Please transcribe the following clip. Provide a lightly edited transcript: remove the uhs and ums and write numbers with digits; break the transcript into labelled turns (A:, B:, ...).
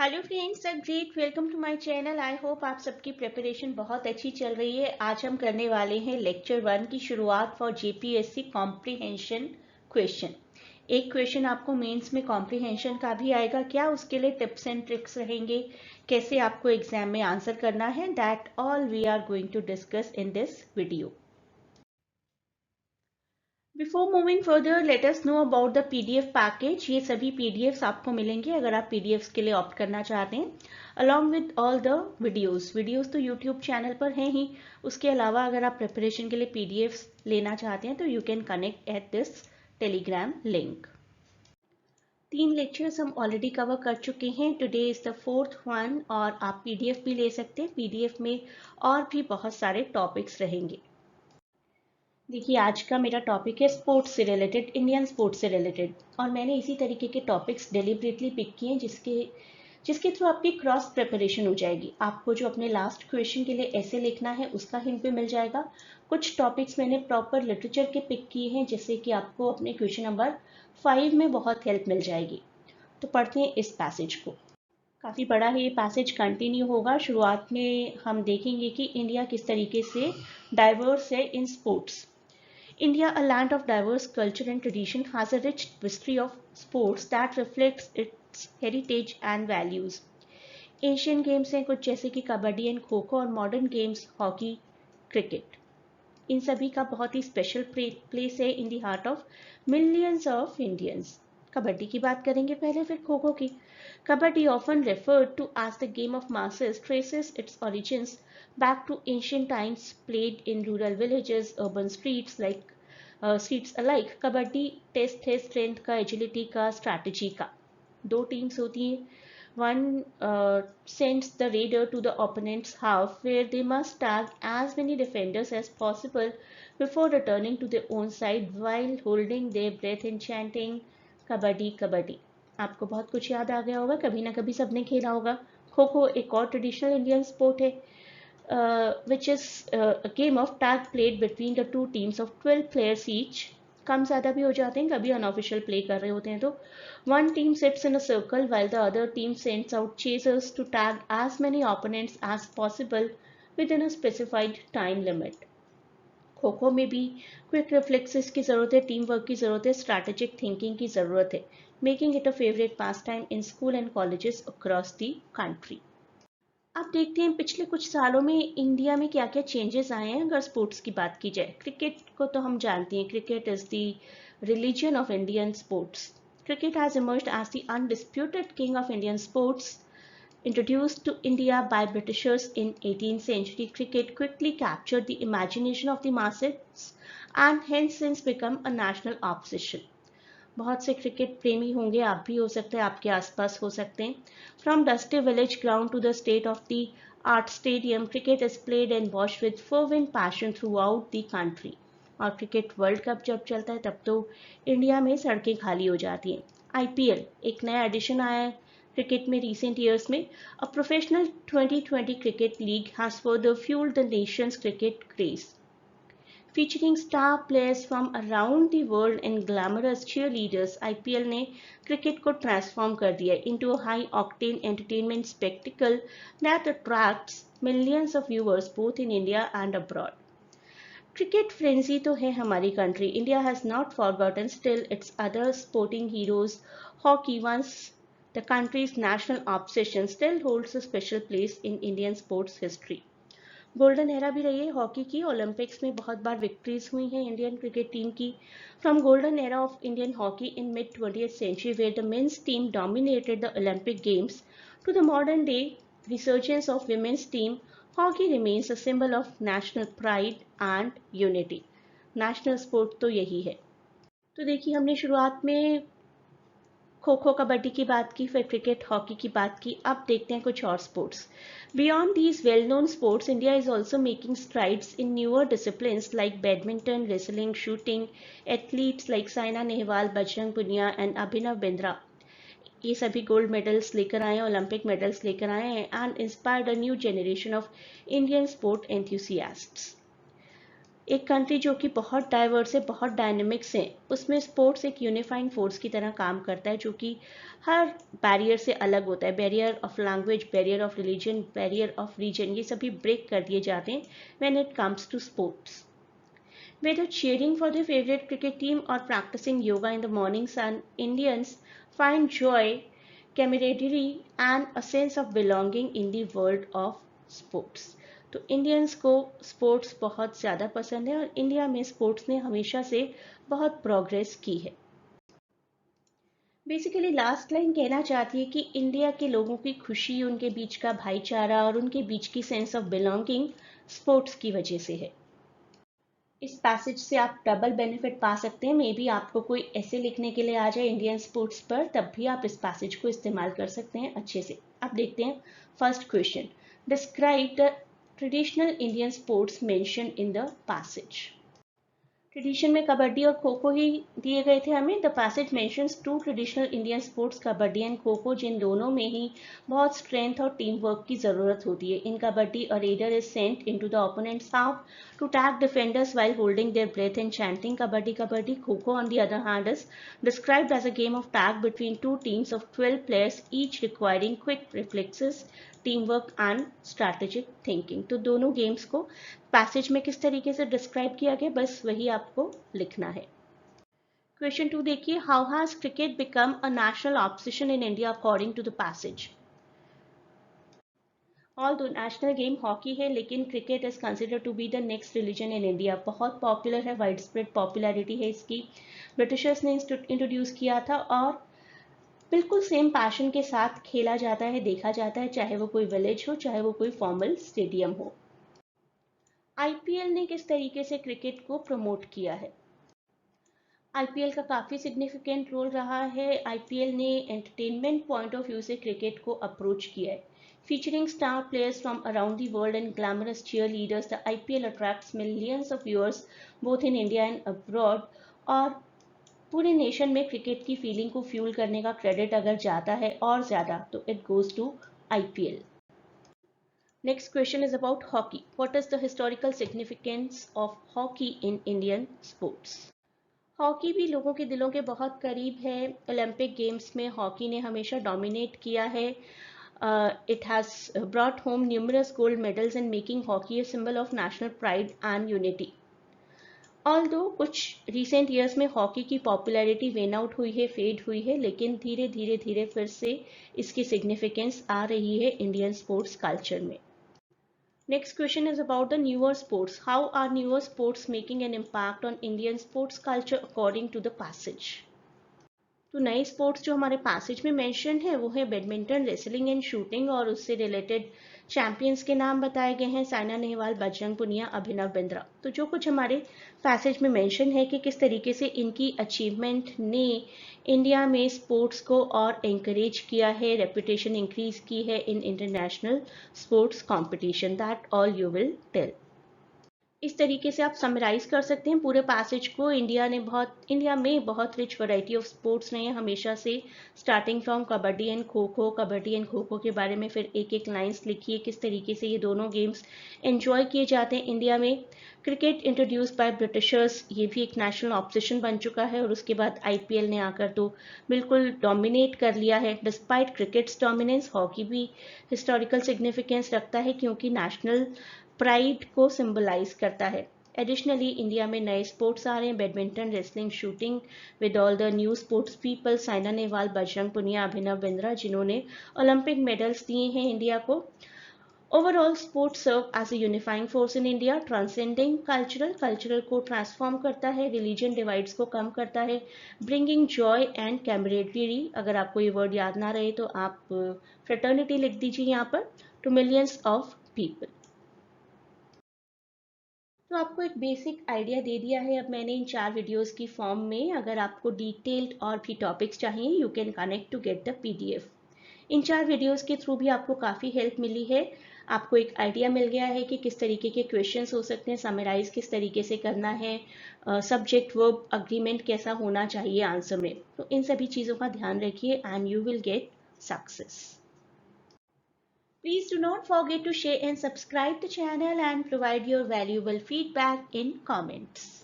A: Hello friends, great welcome to my channel. I hope आप सबकी preparation बहुत अच्छी चल रही है। आज हम करने वाले हैं लेक्चर 1 की शुरुआत फॉर जेपीएससी कॉम्प्रिहेंशन क्वेश्चन। एक क्वेश्चन आपको मेंस में कॉम्प्रिहेंशन का भी आएगा क्या, उसके लिए टिप्स एंड ट्रिक्स रहेंगे, कैसे आपको एग्जाम में आंसर करना है, that all we are going to discuss in this video. Before moving further let us know about the PDF package. ये सभी पीडीएफ्स आपको मिलेंगे अगर आप पीडीएफ्स के लिए ऑप्ट करना चाहते हैं, along with all the videos तो यूट्यूब चैनल पर हैं ही। उसके अलावा अगर आप प्रिपरेशन के लिए पीडीएफ्स लेना चाहते हैं तो you can connect at this Telegram link. 3 lectures हम ऑलरेडी कवर कर चुके हैं। Today is the fourth one और आप पीडीएफ भी ले सकते हैं। पीडीएफ में और भी बहुत सारे टॉपिक्स रहेंगे। देखिए, आज का मेरा टॉपिक है स्पोर्ट्स से रिलेटेड, इंडियन स्पोर्ट्स से रिलेटेड, और मैंने इसी तरीके के टॉपिक्स डेलिबरेटली पिक किए हैं जिसके थ्रू आपकी क्रॉस प्रिपरेशन हो जाएगी। आपको जो अपने लास्ट क्वेश्चन के लिए ऐसे लिखना है उसका हिंट भी मिल जाएगा। कुछ टॉपिक्स मैंने प्रॉपर लिटरेचर के पिक किए हैं जिससे कि आपको अपने क्वेश्चन नंबर 5 में बहुत हेल्प मिल जाएगी। तो पढ़ते हैं इस पैसेज को। काफ़ी बड़ा है ये पैसेज, कंटिन्यू होगा। शुरुआत में हम देखेंगे कि इंडिया किस तरीके से डाइवर्स है in sports. India, a land of diverse culture and tradition, has a rich history of sports that reflects its heritage and values. Asian games हैं कुछ जैसे कि कबड्डी एंड खो खो, और मॉडर्न गेम्स हॉकी, क्रिकेट। इन सभी का बहुत ही स्पेशल प्लेस है in the heart of millions of Indians. Kabaddi की बात करेंगे पहले, फिर खो खो की। Kabaddi, often referred to as the game of masses, traces its origins back to ancient times, played in rural villages, urban streets alike। Kabaddi test है strength का, agility का, strategy का। 2 टीम्स होती हैं। One sends the raider to the opponent's half, where they must tag as many defenders as possible before returning to their own side while holding their breath and chanting kabaddi kabaddi. आपको बहुत कुछ याद आ गया होगा, कभी ना कभी सबने खेला होगा। खो खो एक और ट्रेडिशनल इंडियन स्पोर्ट है, which is a game of tag played between the two teams of 12 players each। कम ज़्यादा भी हो जाते हैं, कभी अनऑफिशियल प्ले कर रहे होते हैं तो। One team sits in a circle while the other team sends out chasers to tag as many opponents as possible within a specified time limit। Kho kho में भी क्विक रिफ्लेक्सेस की ज़रूरत है, टीम वर्क की ज़रूरत है, स्ट्रैटेजिक थिंकिंग की ज़रूरत है, making it a favourite pass time in school and colleges across the country. अब देखते हैं पिछले कुछ सालों में इंडिया में क्या क्या चेंजेस आए हैं। अगर स्पोर्ट्स की बात की जाए, क्रिकेट को तो हम जानते हैं, cricket is the religion of Indian sports. Cricket has emerged as the undisputed king of Indian sports. Introduced to India by Britishers in 18th century, cricket quickly captured the imagination of the masses and hence since become a national obsession। बहुत से cricket प्रेमी होंगे, आप भी हो सकते हैं, आपके आसपास हो सकते हैं। From dusty village ground to the state of the art stadium, cricket is played and watched with fervent passion throughout the country. और क्रिकेट वर्ल्ड कप जब चलता है तब तो इंडिया में सड़कें खाली हो जाती हैं। आईपीएल एक नया एडिशन आया है क्रिकेट में रिसेंट ईयर्स में। A professional 2020 cricket league has further fuelled the Nations cricket craze, featuring star players from around the world and glamorous cheerleaders। IPL ने क्रिकेट को ट्रांसफॉर्म कर दिया into a high octane entertainment spectacle that attracts millions of viewers both in India and abroad। Cricket frenzy तो है हमारी country, India has not forgotten still it's other sporting heroes. Hockey, once the country's national obsession, still holds a special place in Indian sports history। Golden era भी रही है hockey की, Olympics में बहुत बार victories हुई हैं इंडियन क्रिकेट टीम की। From golden era of Indian hockey in mid 20th century where the men's team dominated the Olympic Games to the modern day resurgence of women's team, hockey remains a symbol of national pride and unity। National sport तो यही है। तो देखिए, हमने शुरुआत में खो खो कबड्डी की बात की, फिर क्रिकेट हॉकी की बात की। अब देखते हैं कुछ और sports. Beyond these well-known sports, India is also making strides in newer disciplines like badminton, wrestling, shooting। Athletes like Saina Nehwal, Bajrang Punia and Abhinav Bindra, ये सभी गोल्ड मेडल्स लेकर आए हैं, ओलंपिक मेडल्स लेकर आए हैं, and inspired a new generation of Indian sport enthusiasts. एक country जो कि बहुत डाइवर्स है, बहुत डायनेमिक्स है, उसमें स्पोर्ट्स एक यूनिफाइंग फोर्स की तरह काम करता है, जो कि हर बैरियर से अलग होता है। Barrier of language, barrier of religion, barrier of region, ये सभी ब्रेक कर दिए जाते हैं when it comes to sports. Whether cheering for their favorite cricket team or practicing yoga in the morning sun, Indians find joy, camaraderie, and a sense of belonging in the world of sports. तो Indians को sports बहुत ज़्यादा पसंद है और India में sports ने हमेशा से बहुत प्रोग्रेस की है। बेसिकली लास्ट लाइन कहना चाहती है कि इंडिया के लोगों की खुशी, उनके बीच का भाईचारा और उनके बीच की सेंस ऑफ बिलोंगिंग स्पोर्ट्स की वजह से है। इस पैसेज से आप डबल बेनिफिट पा सकते हैं। मे बी आपको कोई ऐसे लिखने के लिए आ जाए इंडियन स्पोर्ट्स पर, तब भी आप इस पैसेज को इस्तेमाल कर सकते हैं अच्छे से। अब देखते हैं first question, describe the traditional Indian sports mention in the passage. Tradition में कबड्डी और खो खो ही दिए गए थे हमें। The passage mentions to traditional Indian sports, kabaddi and kho kho, जिन दोनों में ही बहुत स्ट्रेंथ और टीम वर्क की जरूरत होती है। In kabaddi a raider is sent into the opponents half to tag defenders while holding their breath and chanting kabaddi kabaddi. Kho kho on the other hand is described as a game of tag between two teams of 12 players, each requiring quick reflexes, team work and strategic thinking. तो दोनों games को passage में किस तरीके से describe किया गया, बस वही आपको लिखना है। क्वेश्चन 2 देखिए, how has cricket become a national obsession in India according to the passage. Although national game hockey है, लेकिन cricket is consider to be the next religion in India. बहुत पॉपुलर है, वाइड स्प्रेड पॉपुलैरिटी है इसकी। Britishers ने introduce किया था और बिल्कुल सेम पैशन के साथ खेला जाता है, देखा जाता है, चाहे वो कोई विलेज हो, चाहे वो कोई फॉर्मल स्टेडियम हो। आईपीएल ने किस तरीके से क्रिकेट को प्रमोट किया है। आईपीएल का काफ़ी सिग्निफिकेंट रोल रहा है। आईपीएल ने एंटरटेनमेंट पॉइंट ऑफ व्यू से क्रिकेट को अप्रोच किया है। Featuring star players from around the world and glamorous cheer leaders, the IPL attracts millions of viewers both in India and abroad. और पूरे nation में क्रिकेट की feeling को fuel करने का क्रेडिट अगर जाता है और ज़्यादा, तो it goes to IPL. Next question is about hockey. What is the historical significance of hockey in Indian sports? Hockey भी लोगों के दिलों के बहुत करीब है। ओलंपिक गेम्स में हॉकी ने हमेशा डोमिनेट किया है। It has brought home numerous gold medals and making hockey a symbol of national pride and unity. Although कुछ रिसेंट ईयर्स में हॉकी की पॉपुलैरिटी वेन आउट हुई है, फेड हुई है, लेकिन धीरे धीरे धीरे फिर से इसकी सिग्निफिकेंस आ रही है इंडियन स्पोर्ट्स कल्चर में। Next question is about the newer sports. How are newer sports making an impact on Indian sports culture according to the passage? तो नए स्पोर्ट्स जो हमारे पैसेज में मेंशन है वो है बैडमिंटन, रेसलिंग एंड शूटिंग, और उससे रिलेटेड चैंपियंस के नाम बताए गए हैं, साइना नेहवाल, बजरंग पुनिया, अभिनव बिंद्रा। तो जो कुछ हमारे पैसेज में मेंशन है कि किस तरीके से इनकी अचीवमेंट ने इंडिया में स्पोर्ट्स को और एंकरेज किया है, रेपुटेशन इंक्रीज की है in international sports competition, that all you will tell. इस तरीके से आप समराइज कर सकते हैं पूरे पैसेज को। इंडिया में बहुत रिच वैरायटी ऑफ स्पोर्ट्स रहे हैं हमेशा से, starting from kabaddi and kho खो। कबड्डी एंड खो खो के बारे में फिर एक एक लाइंस लिखिए, किस तरीके से ये दोनों गेम्स एंजॉय किए जाते हैं इंडिया में। क्रिकेट इंट्रोड्यूस बाय ब्रिटिशर्स, ये भी एक नेशनल ऑब्सेशन बन चुका है, और उसके बाद आईपीएल ने आकर तो बिल्कुल डोमिनेट कर लिया है। डिस्पाइट क्रिकेट्स डोमिनेंस, हॉकी भी हिस्टोरिकल सिग्निफिकेंस रखता है क्योंकि नेशनल प्राइड को सिंबलाइज करता है। एडिशनली इंडिया में नए स्पोर्ट्स आ रहे हैं, badminton, wrestling, shooting, with all the new sports people, Saina Nehwal, Bajrang Punia, Abhinav Bindra, जिन्होंने ओलंपिक मेडल्स दिए हैं इंडिया को। Overall sports serve as a unifying force in India, transcending cultural को ट्रांसफॉर्म करता है, रिलीजन डिवाइड्स को कम करता है, ब्रिंगिंग जॉय एंड कैमरेडरी। अगर आपको ये वर्ड याद ना रहे तो आप फ्रेटर्निटी लिख दीजिए यहाँ पर, टू मिलियंस ऑफ पीपल। तो आपको एक बेसिक आइडिया दे दिया है अब मैंने इन 4 वीडियोस की फॉर्म में। अगर आपको डिटेल्ड और भी टॉपिक्स चाहिए, you can connect to get the PDF. इन 4 वीडियोस के थ्रू भी आपको काफ़ी हेल्प मिली है। आपको एक आइडिया मिल गया है कि किस तरीके के क्वेश्चंस हो सकते हैं, समराइज किस तरीके से करना है, सब्जेक्ट वर्ब अग्रीमेंट कैसा होना चाहिए आंसर में। तो इन सभी चीज़ों का ध्यान रखिए and you will get success. Please do not forget to share and subscribe the channel and provide your valuable feedback in comments.